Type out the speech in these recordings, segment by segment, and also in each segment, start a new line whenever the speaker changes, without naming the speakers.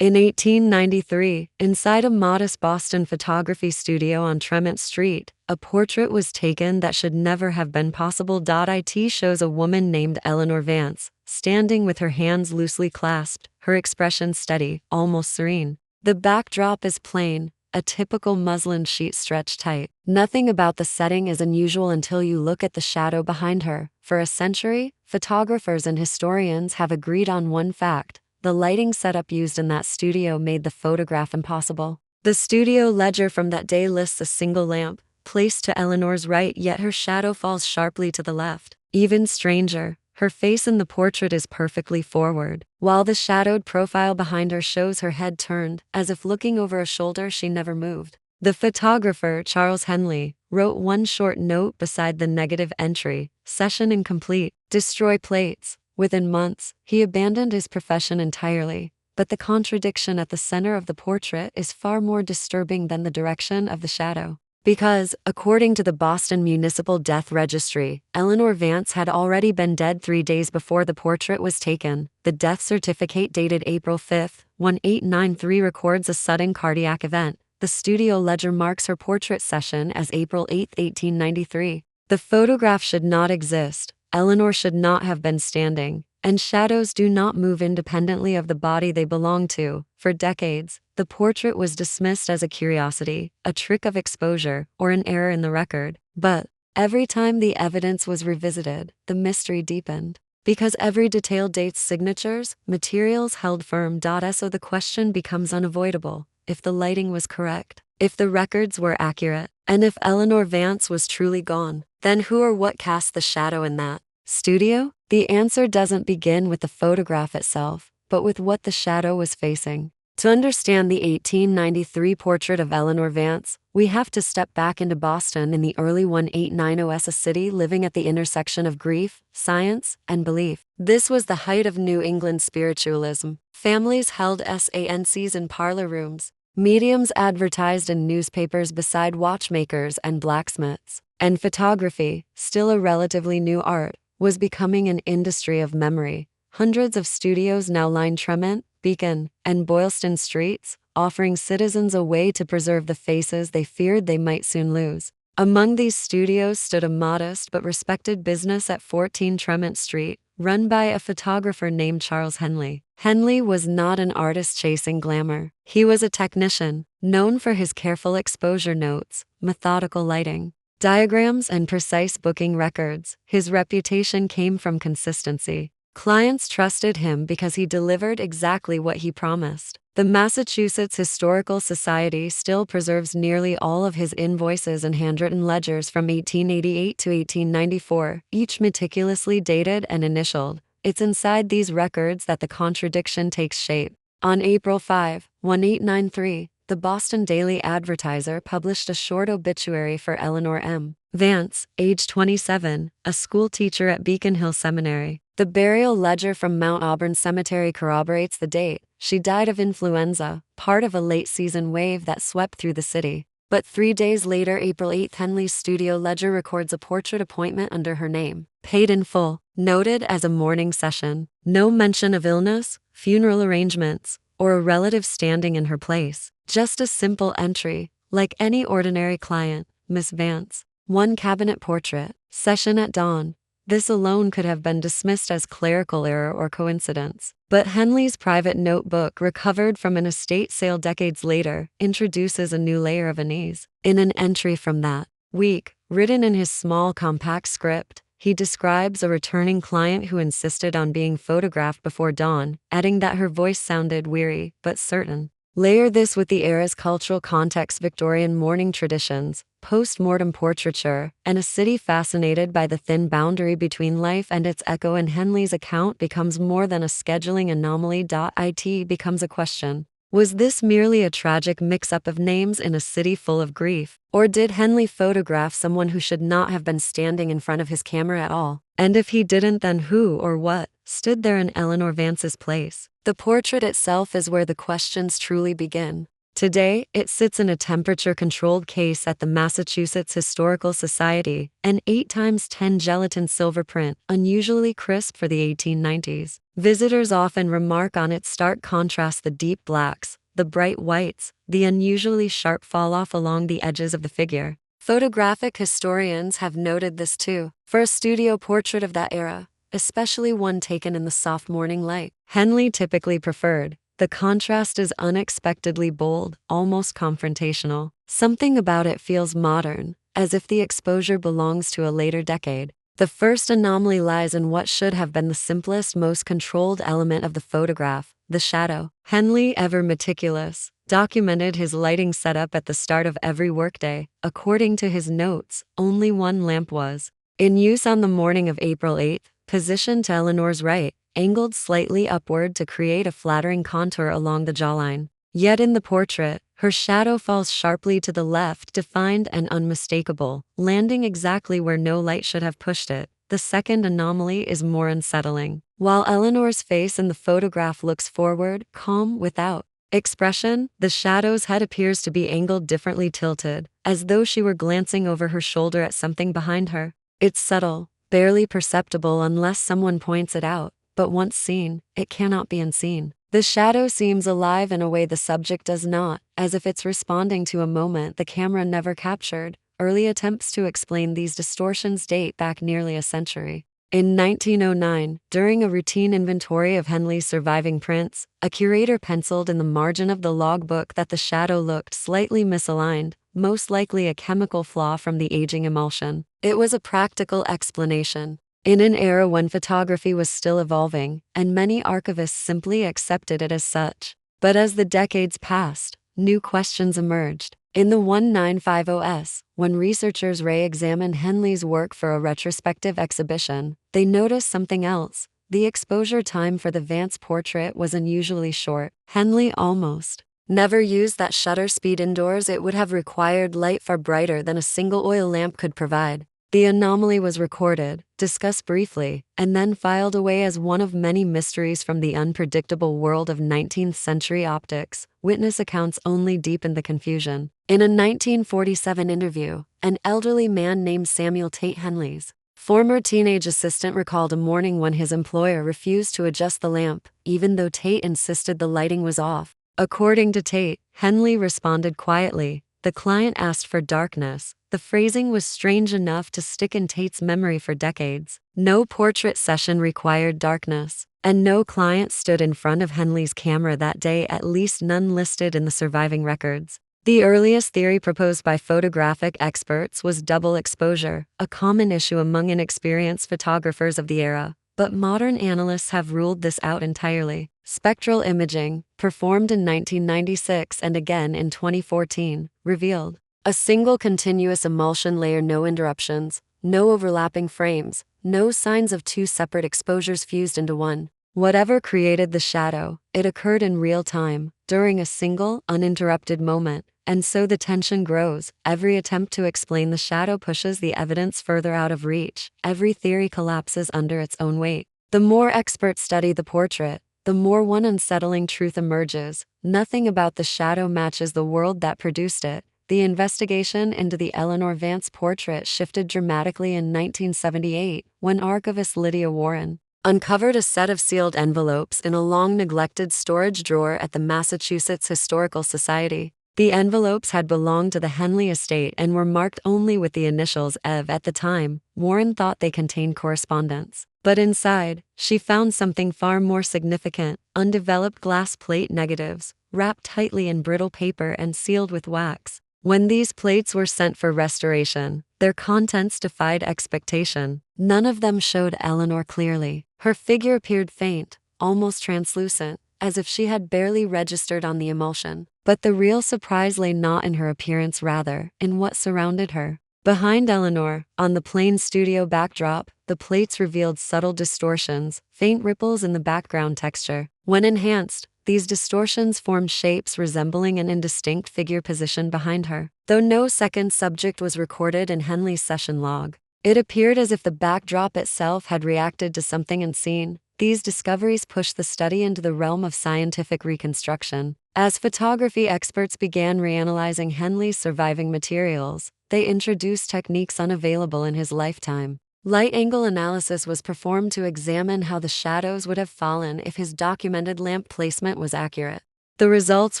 In 1893, inside a modest Boston photography studio on Tremont Street, a portrait was taken that should never have been possible. It shows a woman named Eleanor Vance, standing with her hands loosely clasped, her expression steady, almost serene. The backdrop is plain, a typical muslin sheet stretched tight. Nothing about the setting is unusual until you look at the shadow behind her. For a century, photographers and historians have agreed on one fact: the lighting setup used in that studio made the photograph impossible. The studio ledger from that day lists a single lamp, placed to Eleanor's right, yet her shadow falls sharply to the left. Even stranger, her face in the portrait is perfectly forward, while the shadowed profile behind her shows her head turned, as if looking over a shoulder she never moved. The photographer, Charles Henley, wrote one short note beside the negative entry: "Session incomplete, destroy plates." Within months, he abandoned his profession entirely, but the contradiction at the center of the portrait is far more disturbing than the direction of the shadow. Because, according to the Boston Municipal Death Registry, Eleanor Vance had already been dead 3 days before the portrait was taken. The death certificate dated April 5, 1893 records a sudden cardiac event. The studio ledger marks her portrait session as April 8, 1893. The photograph should not exist. Eleanor should not have been standing, and shadows do not move independently of the body they belong to. For decades, the portrait was dismissed as a curiosity, a trick of exposure, or an error in the record. But every time the evidence was revisited, the mystery deepened. Because every detail dates signatures, materials held firm. So the question becomes unavoidable: if the lighting was correct, if the records were accurate, and if Eleanor Vance was truly gone, then who or what cast the shadow in that studio? The answer doesn't begin with the photograph itself, but with what the shadow was facing. To understand the 1893 portrait of Eleanor Vance, we have to step back into Boston in the early 1890s, a city living at the intersection of grief, science, and belief. This was the height of New England spiritualism. Families held seances in parlor rooms. Mediums advertised in newspapers beside watchmakers and blacksmiths. And photography, still a relatively new art, was becoming an industry of memory. Hundreds of studios now line Tremont, Beacon, and Boylston streets, offering citizens a way to preserve the faces they feared they might soon lose. Among these studios stood a modest but respected business at 14 Tremont Street, run by a photographer named Charles Henley. Henley was not an artist chasing glamour. He was a technician, known for his careful exposure notes, methodical lighting, diagrams, and precise booking records. His reputation came from consistency. Clients trusted him because he delivered exactly what he promised. The Massachusetts Historical Society still preserves nearly all of his invoices and handwritten ledgers from 1888 to 1894, each meticulously dated and initialed. It's inside these records that the contradiction takes shape. On April 5, 1893, the Boston Daily Advertiser published a short obituary for Eleanor M. Vance, age 27, a schoolteacher at Beacon Hill Seminary. The burial ledger from Mount Auburn Cemetery corroborates the date. She died of influenza, part of a late-season wave that swept through the city. But 3 days later, April 8, Henley's studio ledger records a portrait appointment under her name, paid in full, noted as a mourning session. No mention of illness, funeral arrangements, or a relative standing in her place. Just a simple entry, like any ordinary client, Miss Vance. One cabinet portrait, session at dawn. This alone could have been dismissed as clerical error or coincidence. But Henley's private notebook, recovered from an estate sale decades later, introduces a new layer of unease. In an entry from that week, written in his small compact script, he describes a returning client who insisted on being photographed before dawn, adding that her voice sounded weary but certain. Layer this with the era's cultural context: Victorian mourning traditions, post-mortem portraiture, and a city fascinated by the thin boundary between life and its echo, and Henley's account becomes more than a scheduling anomaly. It becomes a question. Was this merely a tragic mix-up of names in a city full of grief? Or did Henley photograph someone who should not have been standing in front of his camera at all? And if he didn't, then who or what stood there in Eleanor Vance's place? The portrait itself is where the questions truly begin. Today, it sits in a temperature-controlled case at the Massachusetts Historical Society, an 8x10 gelatin silver print, unusually crisp for the 1890s. Visitors often remark on its stark contrast: the deep blacks, the bright whites, the unusually sharp fall-off along the edges of the figure. Photographic historians have noted this too. For a studio portrait of that era, especially one taken in the soft morning light, Henley typically preferred, the contrast is unexpectedly bold, almost confrontational. Something about it feels modern, as if the exposure belongs to a later decade. The first anomaly lies in what should have been the simplest, most controlled element of the photograph: the shadow. Henley, ever meticulous, documented his lighting setup at the start of every workday. According to his notes, only one lamp was in use on the morning of April 8th, positioned to Eleanor's right, angled slightly upward to create a flattering contour along the jawline. Yet in the portrait, her shadow falls sharply to the left, defined and unmistakable, landing exactly where no light should have pushed it. The second anomaly is more unsettling. While Eleanor's face in the photograph looks forward, calm, without expression, the shadow's head appears to be angled differently, tilted, as though she were glancing over her shoulder at something behind her. It's subtle, barely perceptible unless someone points it out, but once seen, it cannot be unseen. The shadow seems alive in a way the subject does not, as if it's responding to a moment the camera never captured. Early attempts to explain these distortions date back nearly a century. In 1909, during a routine inventory of Henley's surviving prints, a curator penciled in the margin of the logbook that the shadow looked slightly misaligned, most likely a chemical flaw from the aging emulsion. It was a practical explanation. In an era when photography was still evolving, and many archivists simply accepted it as such. But as the decades passed, new questions emerged. In the 1950s, when researchers re-examined Henley's work for a retrospective exhibition, they noticed something else. The exposure time for the Vance portrait was unusually short. Henley almost never used that shutter speed indoors. It would have required light far brighter than a single oil lamp could provide. The anomaly was recorded, discussed briefly, and then filed away as one of many mysteries from the unpredictable world of 19th-century optics. Witness accounts only deepened the confusion. In a 1947 interview, an elderly man named Samuel Tate, Henley's former teenage assistant, recalled a morning when his employer refused to adjust the lamp, even though Tate insisted the lighting was off. According to Tate, Henley responded quietly. The client asked for darkness. The phrasing was strange enough to stick in Tate's memory for decades. No portrait session required darkness, and no client stood in front of Henley's camera that day, at least none listed in the surviving records. The earliest theory proposed by photographic experts was double exposure, a common issue among inexperienced photographers of the era, but modern analysts have ruled this out entirely. Spectral imaging, performed in 1996 and again in 2014, revealed a single continuous emulsion layer, no interruptions, no overlapping frames, no signs of two separate exposures fused into one. Whatever created the shadow, it occurred in real time, during a single, uninterrupted moment, and so the tension grows. Every attempt to explain the shadow pushes the evidence further out of reach. Every theory collapses under its own weight. The more experts study the portrait, the more one unsettling truth emerges. Nothing about the shadow matches the world that produced it. The investigation into the Eleanor Vance portrait shifted dramatically in 1978, when archivist Lydia Warren uncovered a set of sealed envelopes in a long-neglected storage drawer at the Massachusetts Historical Society. The envelopes had belonged to the Henley estate and were marked only with the initials Ev. At the time, Warren thought they contained correspondence. But inside, she found something far more significant: undeveloped glass plate negatives, wrapped tightly in brittle paper and sealed with wax. When these plates were sent for restoration, their contents defied expectation. None of them showed Eleanor clearly. Her figure appeared faint, almost translucent, as if she had barely registered on the emulsion. But the real surprise lay not in her appearance, rather, in what surrounded her. Behind Eleanor, on the plain studio backdrop, the plates revealed subtle distortions, faint ripples in the background texture. When enhanced, these distortions formed shapes resembling an indistinct figure positioned behind her. Though no second subject was recorded in Henley's session log, it appeared as if the backdrop itself had reacted to something unseen. These discoveries pushed the study into the realm of scientific reconstruction. As photography experts began reanalyzing Henley's surviving materials, they introduced techniques unavailable in his lifetime. Light angle analysis was performed to examine how the shadows would have fallen if his documented lamp placement was accurate. The results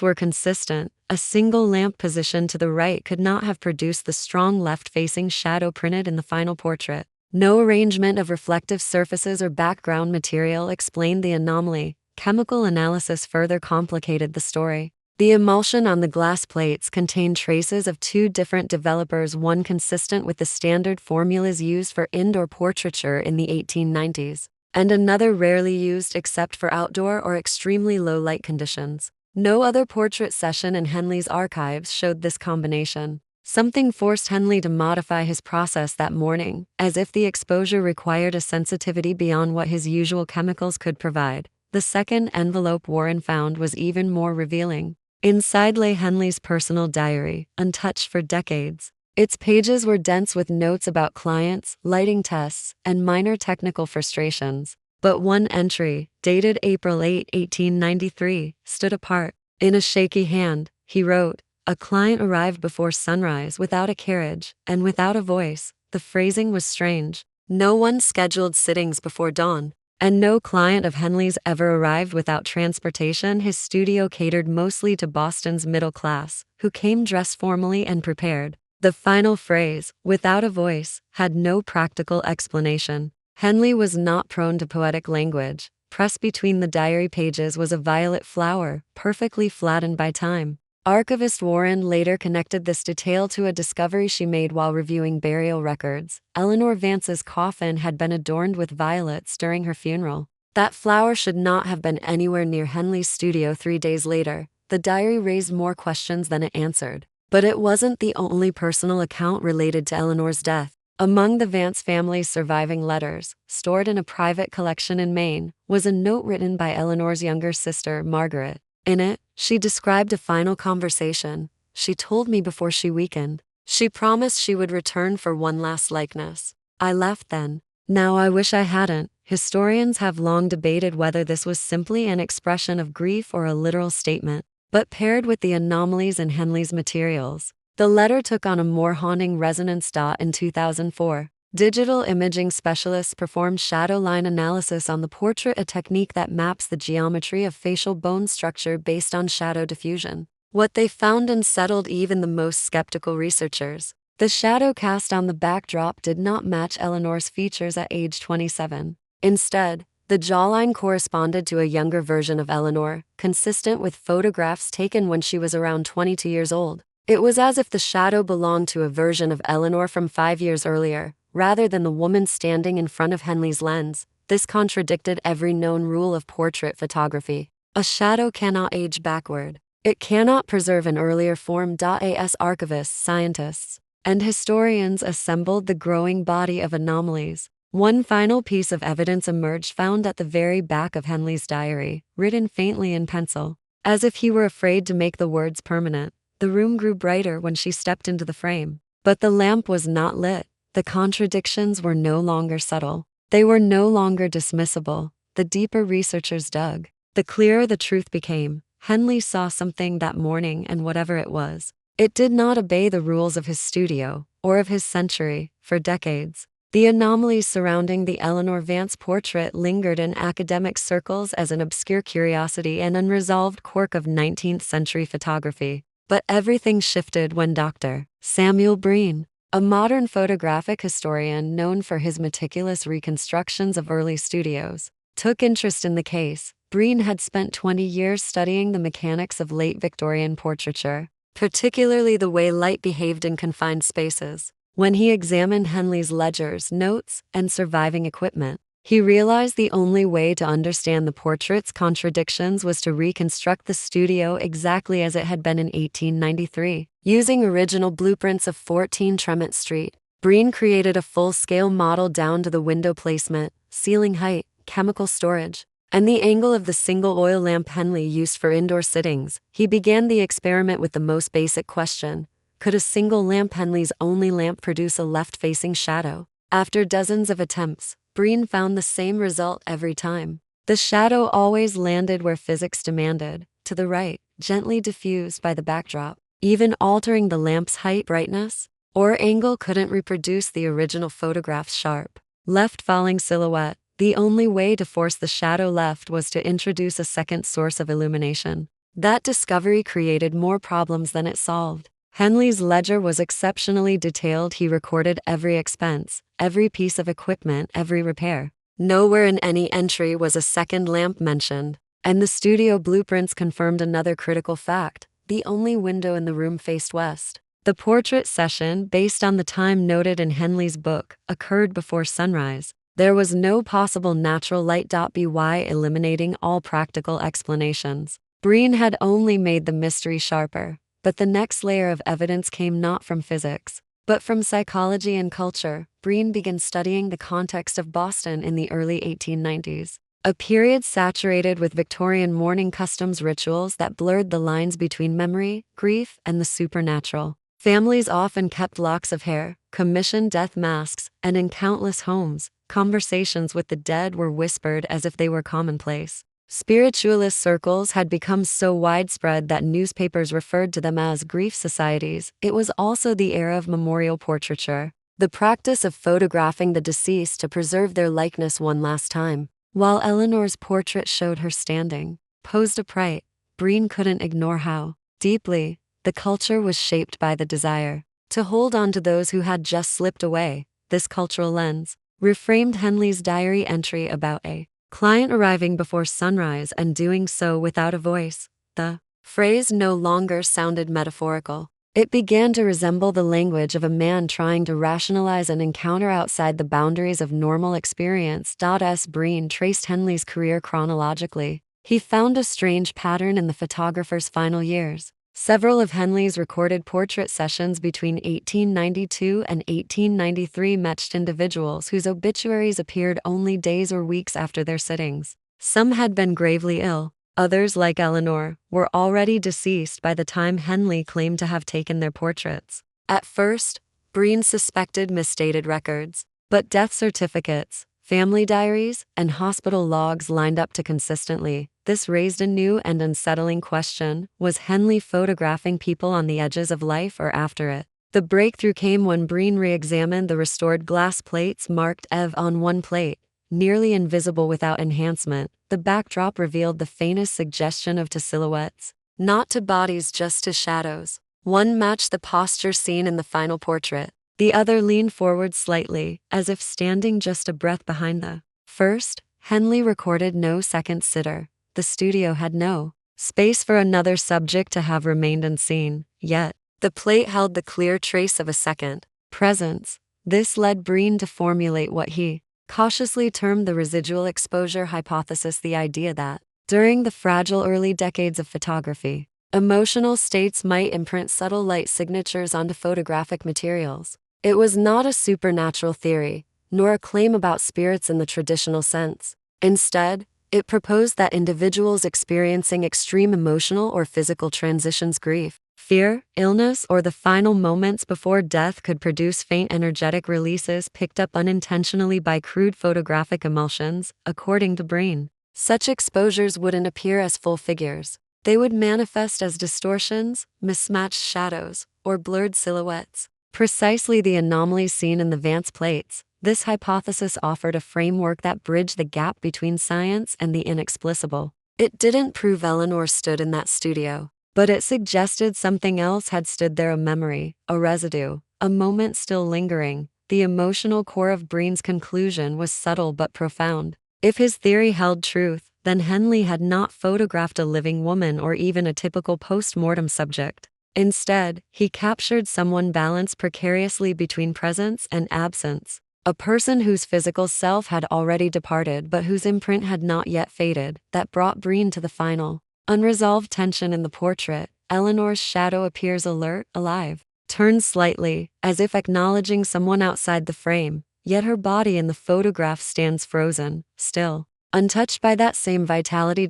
were consistent. A single lamp position to the right could not have produced the strong left-facing shadow printed in the final portrait. No arrangement of reflective surfaces or background material explained the anomaly. Chemical analysis further complicated the story. The emulsion on the glass plates contained traces of two different developers, one consistent with the standard formulas used for indoor portraiture in the 1890s, and another rarely used except for outdoor or extremely low light conditions. No other portrait session in Henley's archives showed this combination. Something forced Henley to modify his process that morning, as if the exposure required a sensitivity beyond what his usual chemicals could provide. The second envelope Warren found was even more revealing. Inside lay Henley's personal diary, untouched for decades. Its pages were dense with notes about clients, lighting tests, and minor technical frustrations. But one entry, dated April 8, 1893, stood apart. In a shaky hand, he wrote, "A client arrived before sunrise without a carriage, and without a voice." The phrasing was strange. No one scheduled sittings before dawn, and no client of Henley's ever arrived without transportation. His studio catered mostly to Boston's middle class, who came dressed formally and prepared. The final phrase, "without a voice," had no practical explanation. Henley was not prone to poetic language. Pressed between the diary pages was a violet flower, perfectly flattened by time. Archivist Warren later connected this detail to a discovery she made while reviewing burial records. Eleanor Vance's coffin had been adorned with violets during her funeral. That flower should not have been anywhere near Henley's studio 3 days later. The diary raised more questions than it answered. But it wasn't the only personal account related to Eleanor's death. Among the Vance family's surviving letters, stored in a private collection in Maine, was a note written by Eleanor's younger sister, Margaret. In it, she described a final conversation. "She told me before she weakened. She promised she would return for one last likeness. I left then. Now I wish I hadn't." Historians have long debated whether this was simply an expression of grief or a literal statement. But paired with the anomalies in Henley's materials, the letter took on a more haunting resonance. In 2004, digital imaging specialists performed shadow line analysis on the portrait, a technique that maps the geometry of facial bone structure based on shadow diffusion. What they found unsettled even the most skeptical researchers. The shadow cast on the backdrop did not match Eleanor's features at age 27. Instead, the jawline corresponded to a younger version of Eleanor, consistent with photographs taken when she was around 22 years old. It was as if the shadow belonged to a version of Eleanor from 5 years earlier, rather than the woman standing in front of Henley's lens. This contradicted every known rule of portrait photography. A shadow cannot age backward. It cannot preserve an earlier form. As archivists, scientists, and historians assembled the growing body of anomalies, one final piece of evidence emerged, found at the very back of Henley's diary, written faintly in pencil. As if he were afraid to make the words permanent, the room grew brighter when she stepped into the frame. But the lamp was not lit. The contradictions were no longer subtle. They were no longer dismissible. The deeper researchers dug, the clearer the truth became. Henley saw something that morning, and whatever it was, it did not obey the rules of his studio, or of his century. For decades, the anomalies surrounding the Eleanor Vance portrait lingered in academic circles as an obscure curiosity and unresolved quirk of 19th century photography. But everything shifted when Dr. Samuel Breen, a modern photographic historian known for his meticulous reconstructions of early studios, took interest in the case. Breen had spent 20 years studying the mechanics of late Victorian portraiture, particularly the way light behaved in confined spaces. When he examined Henley's ledgers, notes, and surviving equipment, he realized the only way to understand the portrait's contradictions was to reconstruct the studio exactly as it had been in 1893. Using original blueprints of 14 Tremont Street, Breen created a full-scale model down to the window placement, ceiling height, chemical storage, and the angle of the single oil lamp Henley used for indoor sittings. He began the experiment with the most basic question: could a single lamp, Henley's only lamp, produce a left-facing shadow? After dozens of attempts, Breen found the same result every time. The shadow always landed where physics demanded, to the right. gently diffused by the backdrop. Even altering the lamp's height, brightness, or angle couldn't reproduce the original photograph's sharp, left-falling silhouette. The only way to force the shadow left was to introduce a second source of illumination. That discovery created more problems than it solved. Henley's ledger was exceptionally detailed. He recorded every expense, every piece of equipment, every repair. Nowhere in any entry was a second lamp mentioned. And the studio blueprints confirmed another critical fact: the only window in the room faced west. The portrait session, based on the time noted in Henley's book, occurred before sunrise. There was no possible natural light. By eliminating all practical explanations, Breen had only made the mystery sharper. But the next layer of evidence came not from physics, but from psychology and culture. Breen began studying the context of Boston in the early 1890s, a period saturated with Victorian mourning customs, rituals that blurred the lines between memory, grief, and the supernatural. Families often kept locks of hair, commissioned death masks, and in countless homes, conversations with the dead were whispered as if they were commonplace. Spiritualist circles had become so widespread that newspapers referred to them as grief societies. It was also the era of memorial portraiture, the practice of photographing the deceased to preserve their likeness one last time. While Eleanor's portrait showed her standing, posed upright, Breen couldn't ignore how deeply the culture was shaped by the desire to hold on to those who had just slipped away. This cultural lens reframed Henley's diary entry about a client arriving before sunrise and doing so without a voice. The phrase no longer sounded metaphorical. It began to resemble the language of a man trying to rationalize an encounter outside the boundaries of normal experience. S. Breen traced Henley's career chronologically. He found a strange pattern in the photographer's final years. Several of Henley's recorded portrait sessions between 1892 and 1893 matched individuals whose obituaries appeared only days or weeks after their sittings. Some had been gravely ill. Others, like Eleanor, were already deceased by the time Henley claimed to have taken their portraits. At first, Breen suspected misstated records, but death certificates, family diaries, and hospital logs lined up too consistently. This raised a new and unsettling question: was Henley photographing people on the edges of life or after it? The breakthrough came when Breen re-examined the restored glass plates marked EV on one plate. Nearly invisible without enhancement, the backdrop revealed the faintest suggestion of two silhouettes. Not to bodies, just to shadows. One matched the posture seen in the final portrait. The other leaned forward slightly, as if standing just a breath behind the first. Henley recorded no second sitter. The studio had no space for another subject to have remained unseen. Yet, the plate held the clear trace of a second presence. This led Breen to formulate what he cautiously termed the residual exposure hypothesis, the idea that, during the fragile early decades of photography, emotional states might imprint subtle light signatures onto photographic materials. It was not a supernatural theory, nor a claim about spirits in the traditional sense. Instead, it proposed that individuals experiencing extreme emotional or physical transitions, grief, fear, illness, or the final moments before death could produce faint energetic releases picked up unintentionally by crude photographic emulsions. According to Breen, such exposures wouldn't appear as full figures. They would manifest as distortions, mismatched shadows, or blurred silhouettes. Precisely the anomalies seen in the Vance plates. This hypothesis offered a framework that bridged the gap between science and the inexplicable. It didn't prove Eleanor stood in that studio, but it suggested something else had stood there: a memory, a residue, a moment still lingering. The emotional core of Breen's conclusion was subtle but profound. If his theory held truth, then Henley had not photographed a living woman or even a typical post-mortem subject. Instead, he captured someone balanced precariously between presence and absence. A person whose physical self had already departed but whose imprint had not yet faded. That brought Breen to the final unresolved tension in the portrait. Eleanor's shadow appears alert, alive, turns slightly, as if acknowledging someone outside the frame, yet her body in the photograph stands frozen, still, untouched by that same vitality.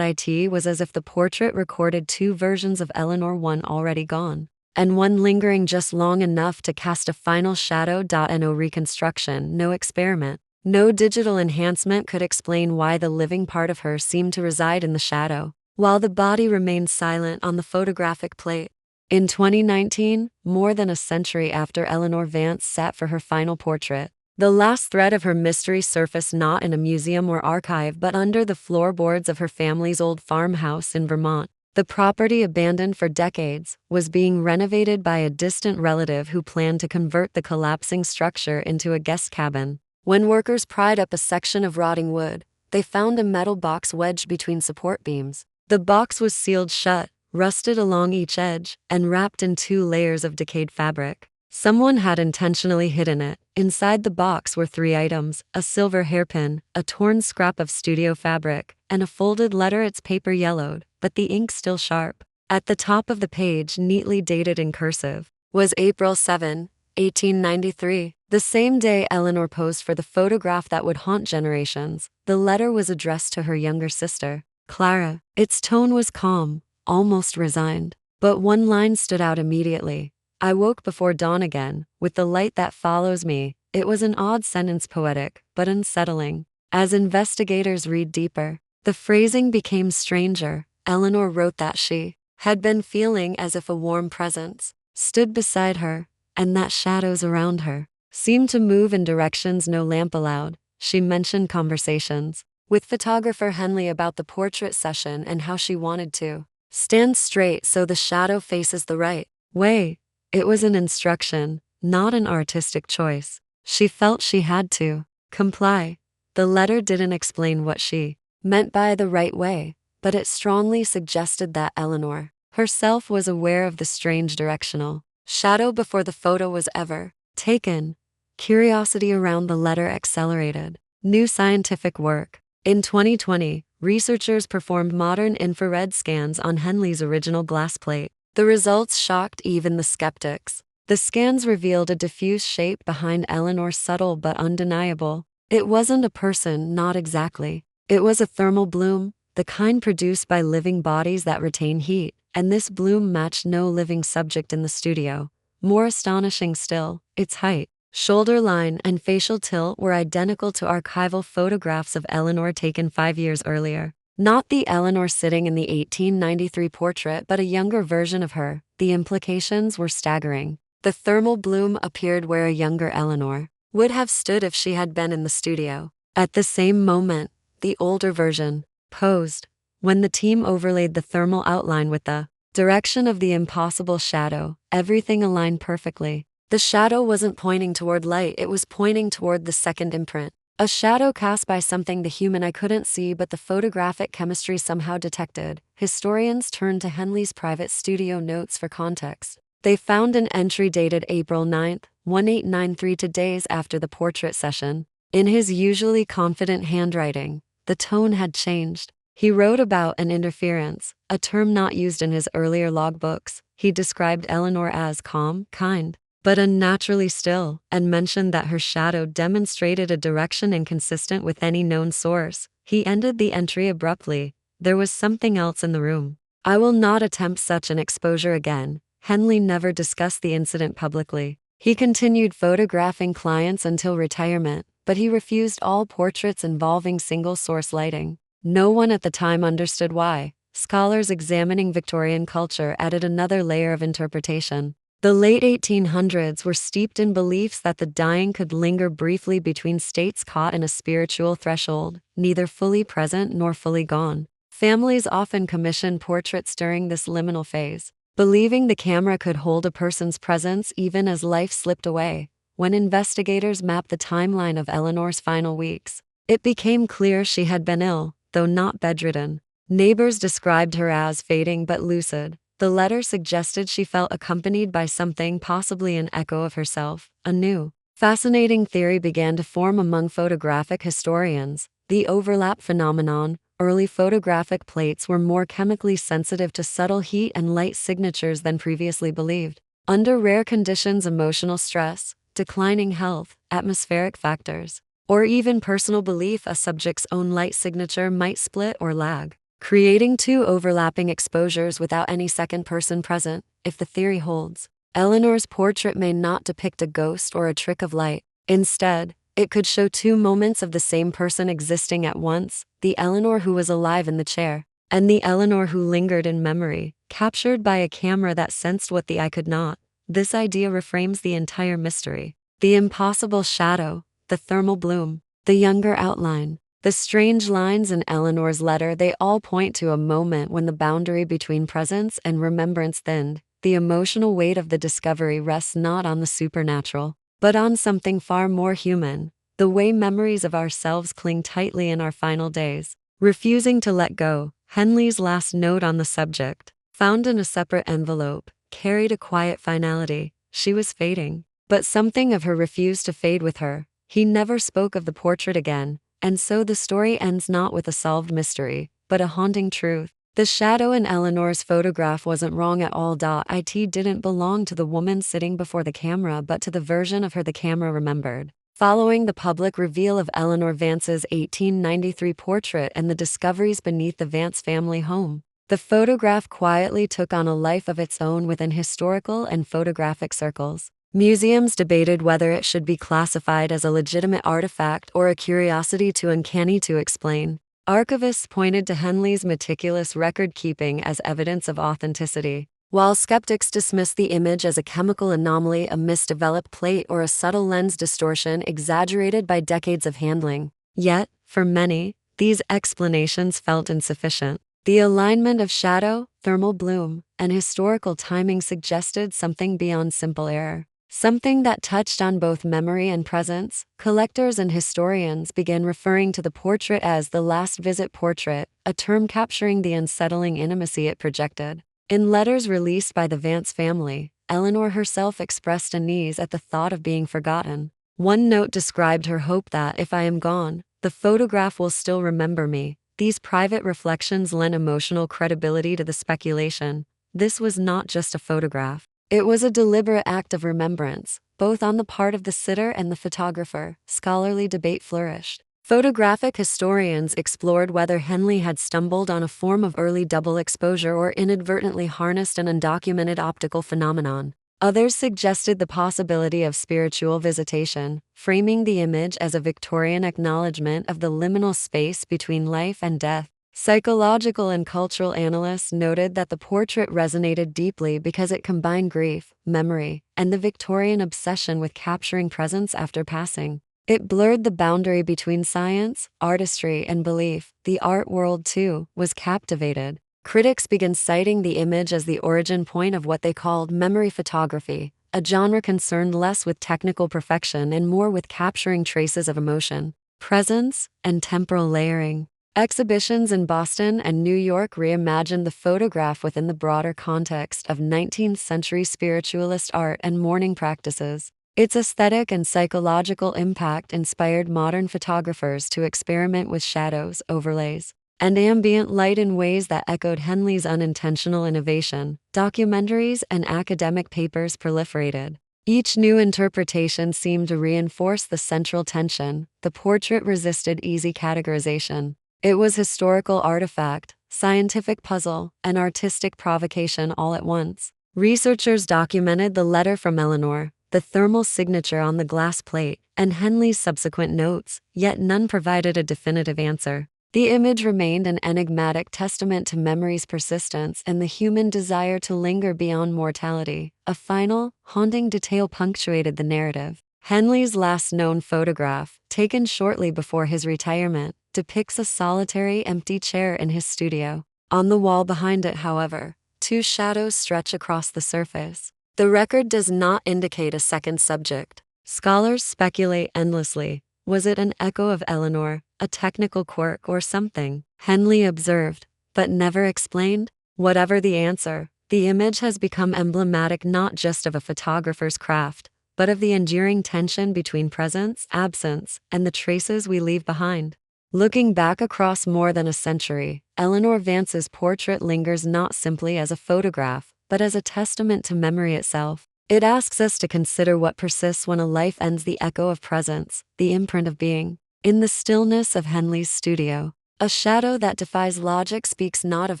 It was as if the portrait recorded two versions of Eleanor, one already gone, and one lingering just long enough to cast a final shadow. No reconstruction, no experiment, no digital enhancement could explain why the living part of her seemed to reside in the shadow. while the body remained silent on the photographic plate. In 2019, more than a century after Eleanor Vance sat for her final portrait, the last thread of her mystery surfaced not in a museum or archive but under the floorboards of her family's old farmhouse in Vermont. The property, abandoned for decades, was being renovated by a distant relative who planned to convert the collapsing structure into a guest cabin. When workers pried up a section of rotting wood, they found a metal box wedged between support beams. The box was sealed shut, rusted along each edge, and wrapped in 2 layers of decayed fabric. Someone had intentionally hidden it. Inside the box were 3 items: a silver hairpin, a torn scrap of studio fabric, and a folded letter, its paper yellowed, but the ink still sharp. At the top of the page, neatly dated in cursive, was April 7, 1893. The same day Eleanor posed for the photograph that would haunt generations. The letter was addressed to her younger sister, Clara. Its tone was calm, almost resigned. But one line stood out immediately. "I woke before dawn again, with the light that follows me." It was an odd sentence, poetic, but unsettling. As investigators read deeper, the phrasing became stranger. Eleanor wrote that she had been feeling as if a warm presence stood beside her, and that shadows around her seemed to move in directions no lamp allowed. She mentioned conversations with photographer Henley about the portrait session and how she wanted to stand straight so the shadow faces the right way. It was an instruction, not an artistic choice. She felt she had to comply. The letter didn't explain what she meant by the right way, but it strongly suggested that Eleanor herself was aware of the strange directional shadow before the photo was ever taken. Curiosity around the letter accelerated. New scientific work. In 2020, researchers performed modern infrared scans on Henley's original glass plate. The results shocked even the skeptics. The scans revealed a diffuse shape behind Eleanor's, subtle but undeniable. It wasn't a person, not exactly. It was a thermal bloom, the kind produced by living bodies that retain heat, and this bloom matched no living subject in the studio. More astonishing still, its height, shoulder line, and facial tilt were identical to archival photographs of Eleanor taken 5 years earlier. Not the Eleanor sitting in the 1893 portrait, but a younger version of her. The implications were staggering. The thermal bloom appeared where a younger Eleanor would have stood if she had been in the studio. At the same moment, the older version posed. When the team overlaid the thermal outline with the direction of the impossible shadow, everything aligned perfectly. The shadow wasn't pointing toward light, it was pointing toward the second imprint. A shadow cast by something the human eye couldn't see but the photographic chemistry somehow detected. Historians turned to Henley's private studio notes for context. They found an entry dated April 9, 1893, 2 days after the portrait session. In his usually confident handwriting, the tone had changed. He wrote about an interference, a term not used in his earlier logbooks. He described Eleanor as calm, kind, but unnaturally still, and mentioned that her shadow demonstrated a direction inconsistent with any known source. He ended the entry abruptly. There was something else in the room. "I will not attempt such an exposure again." Henley never discussed the incident publicly. He continued photographing clients until retirement, but he refused all portraits involving single-source lighting. No one at the time understood why. Scholars examining Victorian culture added another layer of interpretation. The late 1800s were steeped in beliefs that the dying could linger briefly between states, caught in a spiritual threshold, neither fully present nor fully gone. Families often commissioned portraits during this liminal phase, believing the camera could hold a person's presence even as life slipped away. When investigators mapped the timeline of Eleanor's final weeks, it became clear she had been ill, though not bedridden. Neighbors described her as fading but lucid. The letter suggested she felt accompanied by something, possibly an echo of herself. A new, fascinating theory began to form among photographic historians: the overlap phenomenon. Early photographic plates were more chemically sensitive to subtle heat and light signatures than previously believed. Under rare conditions, emotional stress, declining health, atmospheric factors, or even personal belief, a subject's own light signature might split or lag, creating 2 overlapping exposures without any second person present. If the theory holds, Eleanor's portrait may not depict a ghost or a trick of light. Instead, it could show 2 moments of the same person existing at once: the Eleanor who was alive in the chair, and the Eleanor who lingered in memory, captured by a camera that sensed what the eye could not. This idea reframes the entire mystery. The impossible shadow, the thermal bloom, the younger outline, the strange lines in Eleanor's letter, they all point to a moment when the boundary between presence and remembrance thinned. The emotional weight of the discovery rests not on the supernatural, but on something far more human, the way memories of ourselves cling tightly in our final days, refusing to let go. Henley's last note on the subject, found in a separate envelope, carried a quiet finality. She was fading, but something of her refused to fade with her. He never spoke of the portrait again, and so the story ends not with a solved mystery, but a haunting truth. The shadow in Eleanor's photograph wasn't wrong at all. It didn't belong to the woman sitting before the camera, but to the version of her the camera remembered. Following the public reveal of Eleanor Vance's 1893 portrait and the discoveries beneath the Vance family home, the photograph quietly took on a life of its own within historical and photographic circles. Museums debated whether it should be classified as a legitimate artifact or a curiosity too uncanny to explain. Archivists pointed to Henley's meticulous record-keeping as evidence of authenticity, while skeptics dismissed the image as a chemical anomaly, a misdeveloped plate, or a subtle lens distortion exaggerated by decades of handling. Yet, for many, these explanations felt insufficient. The alignment of shadow, thermal bloom, and historical timing suggested something beyond simple error. Something that touched on both memory and presence. Collectors and historians began referring to the portrait as the last visit portrait, a term capturing the unsettling intimacy it projected. In letters released by the Vance family, Eleanor herself expressed unease at the thought of being forgotten. One note described her hope that, if I am gone, the photograph will still remember me. These private reflections lent emotional credibility to the speculation. This was not just a photograph. It was a deliberate act of remembrance, both on the part of the sitter and the photographer. Scholarly debate flourished. Photographic historians explored whether Henley had stumbled on a form of early double exposure or inadvertently harnessed an undocumented optical phenomenon. Others suggested the possibility of spiritual visitation, framing the image as a Victorian acknowledgement of the liminal space between life and death. Psychological and cultural analysts noted that the portrait resonated deeply because it combined grief, memory, and the Victorian obsession with capturing presence after passing. It blurred the boundary between science, artistry, and belief. The art world, too, was captivated. Critics began citing the image as the origin point of what they called memory photography, a genre concerned less with technical perfection and more with capturing traces of emotion, presence, and temporal layering. Exhibitions in Boston and New York reimagined the photograph within the broader context of 19th-century spiritualist art and mourning practices. Its aesthetic and psychological impact inspired modern photographers to experiment with shadows, overlays, and ambient light in ways that echoed Henley's unintentional innovation. Documentaries and academic papers proliferated. Each new interpretation seemed to reinforce the central tension. The portrait resisted easy categorization. It was historical artifact, scientific puzzle, and artistic provocation all at once. Researchers documented the letter from Eleanor, the thermal signature on the glass plate, and Henley's subsequent notes, yet none provided a definitive answer. The image remained an enigmatic testament to memory's persistence and the human desire to linger beyond mortality. A final, haunting detail punctuated the narrative. Henley's last known photograph, taken shortly before his retirement, depicts a solitary, empty chair in his studio. On the wall behind it, however, two shadows stretch across the surface. The record does not indicate a second subject. Scholars speculate endlessly. Was it an echo of Eleanor, a technical quirk, or something Henley observed, but never explained? Whatever the answer, the image has become emblematic not just of a photographer's craft, but of the enduring tension between presence, absence, and the traces we leave behind. Looking back across more than a century, Eleanor Vance's portrait lingers not simply as a photograph, but as a testament to memory itself. It asks us to consider what persists when a life ends: the echo of presence, the imprint of being. In the stillness of Henley's studio, a shadow that defies logic speaks not of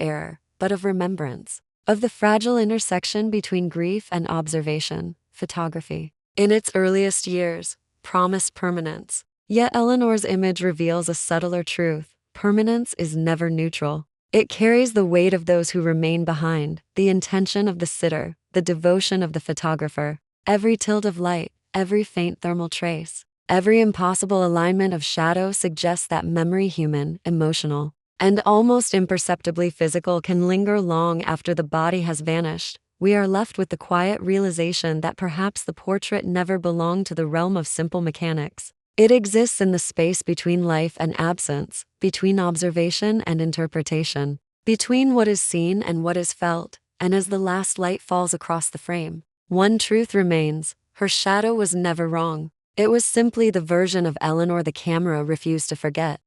error, but of remembrance, of the fragile intersection between grief and observation. Photography, in its earliest years, promised permanence. Yet Eleanor's image reveals a subtler truth: permanence is never neutral. It carries the weight of those who remain behind, the intention of the sitter, the devotion of the photographer. Every tilt of light, every faint thermal trace, every impossible alignment of shadow suggests that memory, human, emotional, and almost imperceptibly physical, can linger long after the body has vanished. We are left with the quiet realization that perhaps the portrait never belonged to the realm of simple mechanics. It exists in the space between life and absence, between observation and interpretation, between what is seen and what is felt, and as the last light falls across the frame, one truth remains: her shadow was never wrong. It was simply the version of Eleanor the camera refused to forget.